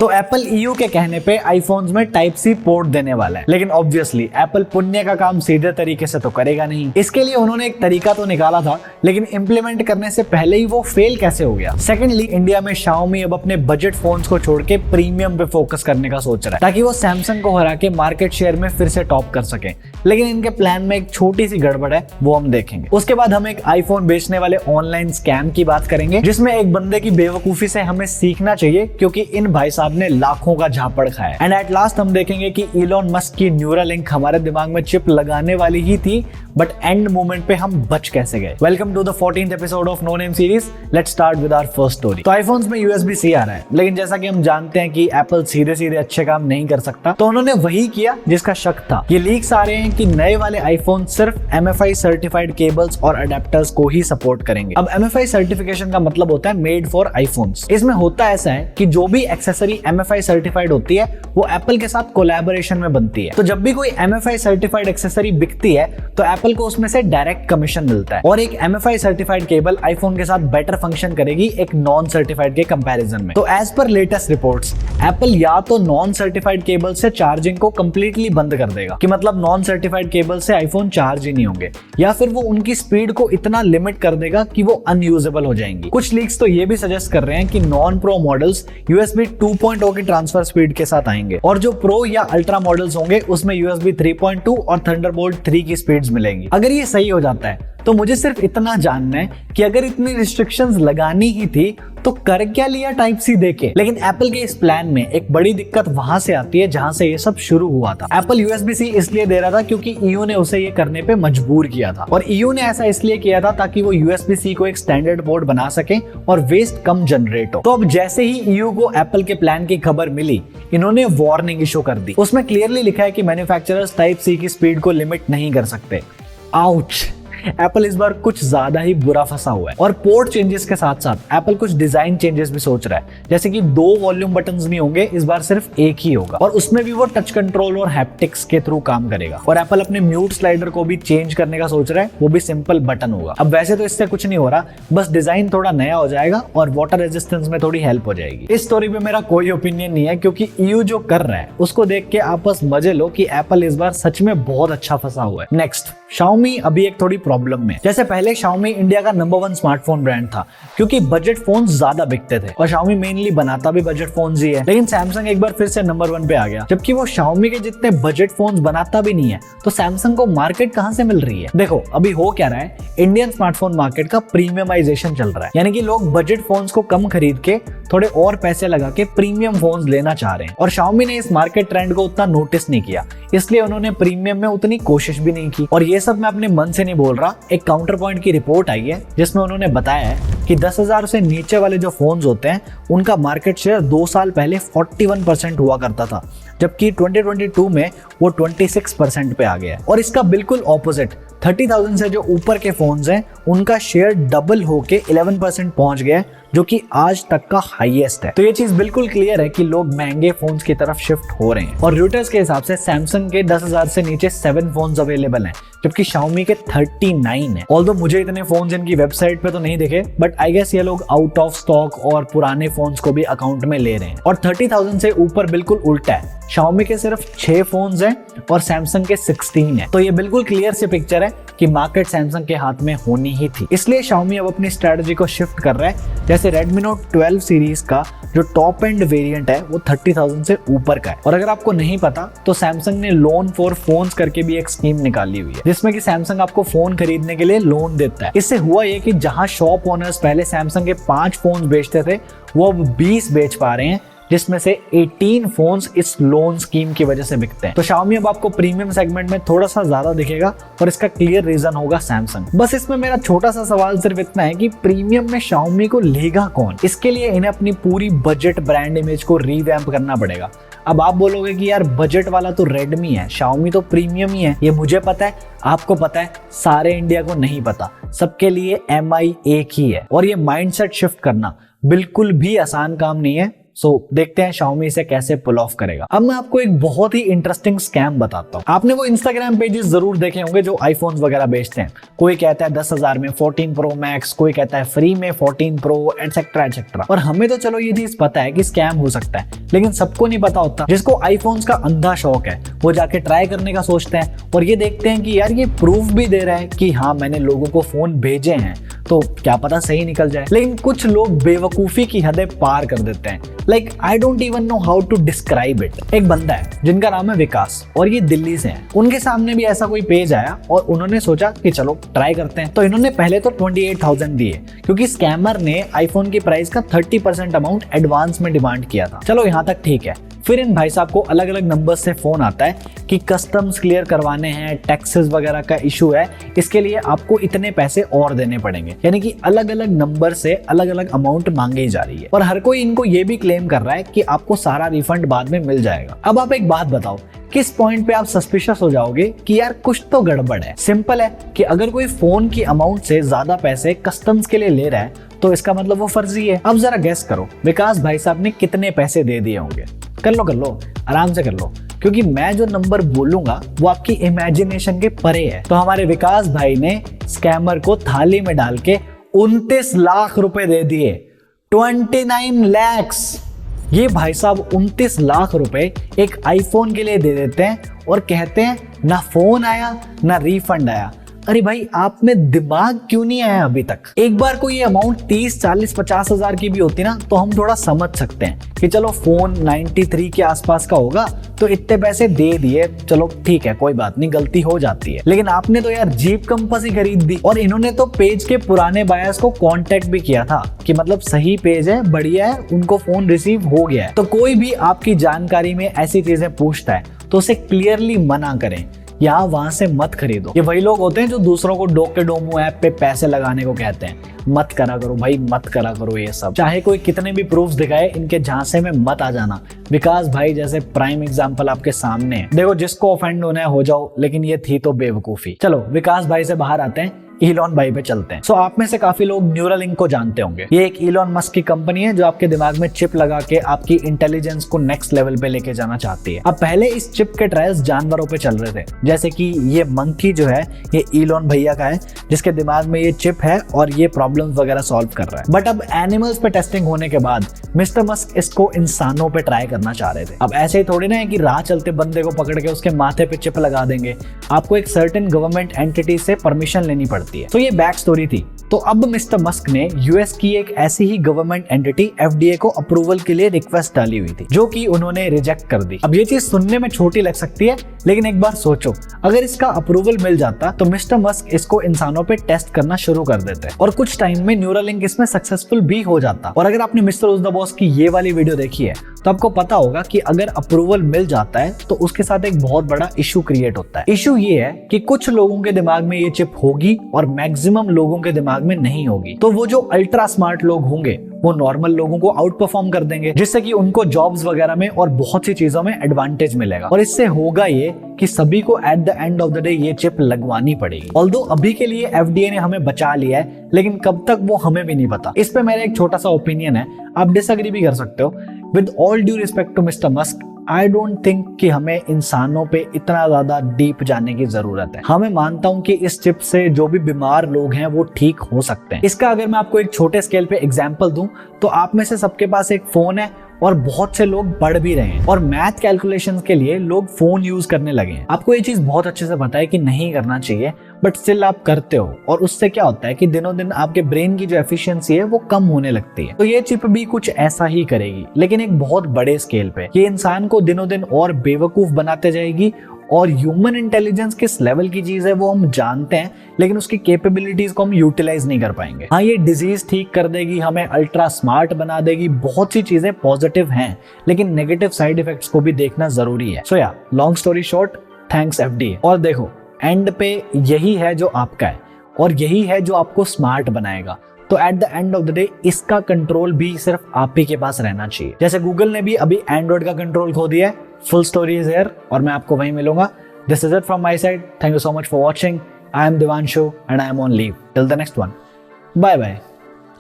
तो Apple EU के कहने पे आईफोन्स में टाइप सी पोर्ट देने वाला है, लेकिन ऑब्वियसली एप्पल पुण्य का काम सीधे तरीके से तो करेगा नहीं। इसके लिए उन्होंने एक तरीका तो निकाला था, लेकिन इंप्लीमेंट करने से पहले ही वो फेल कैसे हो गया। सेकेंडली, इंडिया में Xiaomi अब अपने बजट फोन्स को छोड़ के प्रीमियम पे फोकस करने का सोच रहा है, ताकि वो सैमसंग को हरा के मार्केट शेयर में फिर से टॉप कर सके। लेकिन इनके प्लान में एक छोटी सी गड़बड़ है, वो हम देखेंगे। उसके बाद हम एक आईफोन बेचने वाले ऑनलाइन स्कैम की बात करेंगे, जिसमें एक बंदे की बेवकूफी से हमें सीखना चाहिए, क्योंकि इन भाई साहब ने लाखों का झापड़ खाया। एंड एट लास्ट हम देखेंगे कि इलॉन मस्क की न्यूरालिंक हमारे दिमाग में चिप लगाने वाली ही थी, बट एंड मोमेंट पे हम बच कैसे गए। Welcome to the 14th episode of no name series. Let's start with our first story. तो आईफोन्स में USB-C आ रहा है, लेकिन जैसा कि हम जानते हैं कि एप्पल सीधे सीधे अच्छे काम नहीं कर सकता, तो उन्होंने वही किया जिसका शक था। ये लीक्स आ रहे हैं कि नए वाले आईफोन सिर्फ MFI सर्टिफाइड केबल्स और अडेप्टर्स को ही सपोर्ट करेंगे। अब MFI सर्टिफिकेशन का मतलब होता है मेड फॉर आईफोन्स। इसमें होता ऐसा है कि जो भी एक्सेसरी MFI सर्टिफाइड होती है वो एप्पल के साथ कोलैबोरेशन में बनती है। तो जब भी कोई MFI सर्टिफाइड एक्सेसरी बिकती है तो एप्पल को उसमें से डायरेक्ट कमीशन मिलता है, और एक MFI सर्टिफाइड केबल आईफोन के साथ बेटर फंक्शन करेगी एक नॉन सर्टिफाइड के कंपैरिजन में। तो as per latest reports, Apple या तो नॉन सर्टिफाइड केबल से चार्जिंग को कंप्लीटली बंद कर देगा, कि मतलब नॉन सर्टिफाइड केबल से आईफोन चार्ज ही नहीं होंगे, या फिर वो उनकी स्पीड को इतना लिमिट कर देगा कि वो अनयूजेबल हो जाएंगी। कुछ लीक्स तो ये भी सजेस्ट कर रहे हैं कि नॉन प्रो मॉडल्स USB 2.0 की ट्रांसफर स्पीड के साथ आएंगे, और जो प्रो या अल्ट्रा मॉडल्स होंगे उसमें USB 3.2 और थंडरबोल्ट 3 की स्पीड्स मिलेंगी। अगर ये सही हो जाता है तो मुझे सिर्फ इतना जानना है कि अगर इतनी रिस्ट्रिक्शंस लगानी ही थी तो कर क्या लिया टाइप सी देके। लेकिन एप्पल के इस प्लान में एक बड़ी दिक्कत वहां से आती है जहां से ये सब शुरू हुआ था। एप्पल USB-C इसलिए दे रहा था क्योंकि EU ने उसे ये करने पे मजबूर किया था, और EU ने ऐसा इसलिए किया था ताकि वो USB-C को एक स्टैंडर्ड पोर्ट बना सके और वेस्ट कम जनरेट हो। तो अब जैसे ही EU को एप्पल के प्लान की खबर मिली, इन्होंने वार्निंग इशू कर दी। उसमें क्लियरली लिखा है कि मैन्युफैक्चरर्स टाइप सी की स्पीड को लिमिट नहीं कर सकते। आउच! एप्पल इस बार कुछ ज्यादा ही बुरा फंसा हुआ है। और पोर्ट चेंजेस के साथ साथ एप्पल कुछ डिजाइन चेंजेस भी सोच रहा है, जैसे कि 2 वॉल्यूम बटन्स नहीं होंगे, इस बार सिर्फ एक ही होगा, और उसमें भी वो टच कंट्रोल और हैप्टिक्स के थ्रू काम करेगा। और एप्पल अपने म्यूट स्लाइडर को भी चेंज करने का सोच रहा है, वो भी सिंपल बटन होगा। अब वैसे तो इससे कुछ नहीं हो रहा, बस डिजाइन थोड़ा नया हो जाएगा और वाटर रेजिस्टेंस में थोड़ी हेल्प हो जाएगी। इस स्टोरी पे मेरा कोई ओपिनियन नहीं है, क्योंकि EU जो कर रहा है उसको देख के आप बस मजे लो कि एप्पल इस बार सच में बहुत अच्छा फंसा हुआ है। नेक्स्ट, Xiaomi अभी एक थोड़ी प्रॉब्लम में। जैसे पहले Xiaomi इंडिया का नंबर 1 स्मार्टफोन ब्रांड था, क्योंकि बजट फोन ज्यादा बिकते थे, और Xiaomi मेनली बनाता भी बजट फोन्स ही है। लेकिन Samsung एक बार फिर से नंबर 1 पे आ गया, जबकि वो Xiaomi के जितने बजट फोन्स बनाता भी नहीं है, तो Samsung को मार्केट कहां से मिल रही है। देखो अभी हो क्या रहा है, इंडियन स्मार्टफोन मार्केट का प्रीमियमाइजेशन चल रहा है, यानी कि लोग बजट फोन्स को कम खरीद के थोड़े और पैसे लगा के प्रीमियम फोन्स लेना चाह रहे हैं। और Xiaomi ने इस मार्केट ट्रेंड को उतना नोटिस नहीं किया, इसलिए उन्होंने प्रीमियम में उतनी कोशिश भी नहीं की। और ये सब मैं अपने मन से नहीं बोल रहा, एक काउंटर पॉइंट की रिपोर्ट आई है जिसमें उन्होंने बताया है कि 10,000 से नीचे वाले जो फोन्स होते हैं उनका मार्केट शेयर 2 साल पहले 41% हुआ करता था, जबकि 2022 में वो 26% पे आ गया है। और इसका बिल्कुल ऑपोजिट 30,000 से जो ऊपर के फोन्स हैं उनका शेयर डबल होके 11% पहुंच गया है, जो कि आज तक का हाईएस्ट है। तो ये चीज बिल्कुल क्लियर है कि लोग महंगे फोन्स की तरफ शिफ्ट हो रहे हैं। और रॉयटर्स के हिसाब से सैमसंग के 10,000 से नीचे 7 फोन्स अवेलेबल हैं, जबकि Xiaomi के 39 है। ऑल्दो मुझे इतने फोन्स इनकी वेबसाइट पे तो नहीं दिखे, बट आई गेस ये लोग आउट ऑफ स्टॉक और पुराने फोन्स को भी अकाउंट में ले रहे हैं। और 30,000 से ऊपर बिल्कुल उल्टा है, Xiaomi के सिर्फ 6 फोन्स हैं और Samsung के 16 है। तो ये बिल्कुल क्लियर सी पिक्चर है कि मार्केट Samsung के हाथ में होनी ही थी, इसलिए Xiaomi अब अपनी स्ट्रेटजी को शिफ्ट कर रहा है। जैसे Redmi Note 12 सीरीज का जो टॉप एंड वेरिएंट है वो 30,000 से ऊपर का है। और अगर आपको नहीं पता तो Samsung ने लोन फॉर फोन्स करके भी एक स्कीम निकाली हुई है, जिसमें कि Samsung आपको फोन खरीदने के लिए लोन देता है। इससे हुआ ये कि जहां शॉप ओनर्स पहले Samsung के 5 फोन बेचते थे, वो अब 20 बेच पा रहे हैं, जिसमें से 18 फोन्स इस लोन स्कीम की वजह से बिकते हैं। तो Xiaomi अब आपको प्रीमियम सेगमेंट में थोड़ा सा ज्यादा दिखेगा, और इसका क्लियर रीजन होगा Samsung। बस इसमें मेरा छोटा सा सवाल सिर्फ इतना है कि प्रीमियम में Xiaomi को लेगा कौन। इसके लिए इन्हें अपनी पूरी बजट ब्रांड इमेज को रीवैम्प करना पड़ेगा। अब आप बोलोगे कि यार बजट वाला तो Redmi है, Xiaomi तो प्रीमियम ही है। ये मुझे पता है, आपको पता है, सारे इंडिया को नहीं पता। सबके लिए MI एक ही है, और ये माइंडसेट शिफ्ट करना बिल्कुल भी आसान काम नहीं है, सो देखते हैं Xiaomi इसे कैसे पुल ऑफ करेगा। अब मैं आपको एक बहुत ही इंटरेस्टिंग स्कैम बताता हूँ। आपने वो इंस्टाग्राम पेजेस जरूर देखे होंगे जो आईफोन्स वगैरह बेचते हैं। कोई कहता है 10,000 में 14 Pro Max, कोई कहता है फ्री में 14 Pro एटसेट्रा एटसेट्रा। और हमें तो चलो ये चीज पता है कि स्कैम हो सकता है, लेकिन सबको नहीं पता होता। जिसको आईफोन्स का अंधा शौक है वो जाके ट्राई करने का सोचते हैं और ये देखते हैं कि यार ये प्रूफ भी दे रहा है कि हाँ मैंने लोगों को फोन भेजे हैं, तो क्या पता सही निकल जाए। लेकिन कुछ लोग बेवकूफी की हदें पार कर देते हैं। Like I don't even know how to describe it. एक बंदा है जिनका नाम है विकास और ये दिल्ली से हैं। उनके सामने भी ऐसा कोई पेज आया और उन्होंने सोचा कि चलो ट्राई करते हैं। तो इन्होंने पहले तो 28,000 दिए क्योंकि स्कैमर ने आईफोन की प्राइस का 30% अमाउंट एडवांस में डिमांड किया था। चलो यहाँ तक ठीक है। फिर इन भाई साहब को अलग अलग नंबर से फोन आता है कि कस्टम्स क्लियर करवाने हैं, टैक्सेस वगैरह का इशू है, इसके लिए आपको इतने पैसे और देने पड़ेंगे। यानी कि अलग अलग नंबर से अलग अलग अमाउंट मांगी जा रही है और हर कोई इनको ये भी क्लेम कर रहा है कि आपको सारा रिफंड बाद में मिल जाएगा। अब आप एक बात बताओ, किस पॉइंट पे आप सस्पिशियस हो जाओगे कि यार कुछ तो गड़बड़ है? सिंपल है कि अगर कोई फोन की अमाउंट से ज्यादा पैसे कस्टम्स के लिए ले रहा है तो इसका मतलब वो फर्जी है। अब जरा गेस करो विकास भाई साहब ने कितने पैसे दे दिए होंगे? कर लो, आराम से कर लो, क्योंकि मैं जो नंबर बोलूंगा वो आपकी इमेजिनेशन के परे है। तो हमारे विकास भाई ने स्कैमर को थाली में डाल के 29 लाख रुपए दे दिए। 29 lakhs। ये भाई साहब 29 लाख रुपए एक आईफोन के लिए दे देते हैं और कहते हैं ना फोन आया ना रिफंड आया। अरे भाई आप में दिमाग क्यों नहीं आया अभी तक? एक बार कोई ये अमाउंट 30, 40, 50 हजार की भी होती ना तो हम थोड़ा समझ सकते हैं कि चलो फोन 93 के आसपास का होगा तो इतने पैसे दे दिए, चलो ठीक है कोई बात नहीं, गलती हो जाती है। लेकिन आपने तो यार जीप कंपास ही खरीद दी। और इन्होंने तो पेज के पुराने बायर्स को कांटेक्ट भी किया था कि मतलब सही पेज है, बढ़िया है, उनको फोन रिसीव हो गया है। तो कोई भी आपकी जानकारी में ऐसी चीजें पूछता है तो उसे क्लियरली मना करें, यहाँ वहां से मत खरीदो। ये वही लोग होते हैं जो दूसरों को डोके डोमो ऐप पे पैसे लगाने को कहते हैं। मत करा करो भाई, मत करा करो ये सब। चाहे कोई कितने भी प्रूफ दिखाए, इनके झांसे में मत आ जाना। विकास भाई जैसे प्राइम एग्जांपल आपके सामने है। देखो जिसको ऑफेंड होना है हो जाओ, लेकिन ये थी तो बेवकूफी। चलो विकास भाई से बाहर आते हैं, इलॉन भाई पे चलते हैं। सो आप में से काफी लोग न्यूरालिंक को जानते होंगे। ये एक इलॉन मस्क की कंपनी है जो आपके दिमाग में चिप लगा के आपकी इंटेलिजेंस को नेक्स्ट लेवल पे लेके जाना चाहती है। अब पहले इस चिप के ट्रायल्स जानवरों पे चल रहे थे, जैसे कि ये मंकी जो है ये इलॉन भैया का है जिसके दिमाग में ये चिप है और ये प्रॉब्लम्स वगैरह सॉल्व कर रहा है। बट अब एनिमल्स पे टेस्टिंग होने के बाद मिस्टर मस्क इसको इंसानों पे ट्राई करना चाह रहे थे। अब ऐसे ही थोड़ी ना है कि राह चलते बंदे को पकड़ के उसके माथे पे चिप लगा देंगे। आपको एक सर्टेन गवर्नमेंट एंटिटी से परमिशन लेनी पड़ती है। तो ये बैक स्टोरी थी। तो अब मिस्टर मस्क ने यूएस की एक ऐसी ही गवर्नमेंट एंटिटी एफडीए को अप्रूवल के लिए रिक्वेस्ट डाली हुई थी, जो कि उन्होंने रिजेक्ट कर दी। अब ये चीज सुनने में छोटी लग सकती है, लेकिन एक बार सोचो, अगर इसका अप्रूवल मिल जाता तो मिस्टर मस्क इसको इंसानों पे टेस्ट करना शुरू कर देते और कुछ टाइम में न्यूरालिंक इसमें सक्सेसफुल भी हो जाता। और अगर आपने मिस्टर उस द बॉस की ये वाली वीडियो देखी है तो आपको पता होगा कि अगर अप्रूवल मिल जाता है तो उसके साथ एक बहुत बड़ा इशू क्रिएट होता है। इशू ये है कि कुछ लोगों के दिमाग में ये चिप होगी और मैक्सिमम लोगों के दिमाग में नहीं होगी। तो वो जो अल्ट्रा स्मार्ट लोग होंगे वो नॉर्मल लोगों को आउट परफॉर्म कर देंगे, जिससे कि उनको जॉब्स वगैरह में और बहुत सी चीजों में एडवांटेज मिलेगा। और इससे होगा ये कि सभी को at the end of the day ये चिप लगवानी पड़ेगी। ऑल्दो अभी के लिए एफडीए ने हमें बचा लिया है, लेकिन कब तक वो हमें भी नहीं पता। इस पे मेरा एक छोटा सा ओपिनियन है, आप डिसएग्री भी कर सकते हो। With all due respect to mister Musk, I don't think कि हमें इंसानों पे इतना ज्यादा डीप जाने की जरूरत है। हाँ मैं मानता हूँ कि इस चिप से जो भी बीमार लोग हैं वो ठीक हो सकते हैं। इसका अगर मैं आपको एक छोटे स्केल पे एग्जांपल दूं तो आप में से सबके पास एक फोन है और बहुत से लोग पढ़ भी रहे हैं और मैथ कैलकुलेशंस के लिए लोग फोन यूज करने लगे हैं। आपको ये चीज बहुत अच्छे से पता है कि नहीं करना चाहिए, बट स्टिल आप करते हो और उससे क्या होता है कि दिनों दिन आपके ब्रेन की जो एफिशिएंसी है वो कम होने लगती है। तो ये चिप भी कुछ ऐसा ही करेगी, लेकिन एक बहुत बड़े स्केल पे। ये इंसान को दिनों दिन और बेवकूफ बनाते जाएगी और ह्यूमन इंटेलिजेंस किस लेवल की चीज है वो हम जानते हैं, लेकिन उसकी कैपेबिलिटीज को हम यूटिलाइज नहीं कर पाएंगे। हाँ ये डिजीज ठीक कर देगी, हमें अल्ट्रा स्मार्ट बना देगी, बहुत सी चीजें पॉजिटिव हैं, लेकिन नेगेटिव साइड इफेक्ट्स को भी देखना जरूरी है। सो या long story short, thanks FDA. और देखो एंड पे यही है जो आपका है और यही है जो आपको स्मार्ट बनाएगा। तो at the end of the day इसका कंट्रोल भी सिर्फ आप ही के पास रहना चाहिए। जैसे गूगल ने भी अभी एंड्रॉइड का कंट्रोल खो दिया है। फुल स्टोरी इज हियर और मैं आपको वहीं मिलूंगा। This is it from my side. Thank you so much for watching. I am Divanshu and I am on leave till the next one. Bye bye.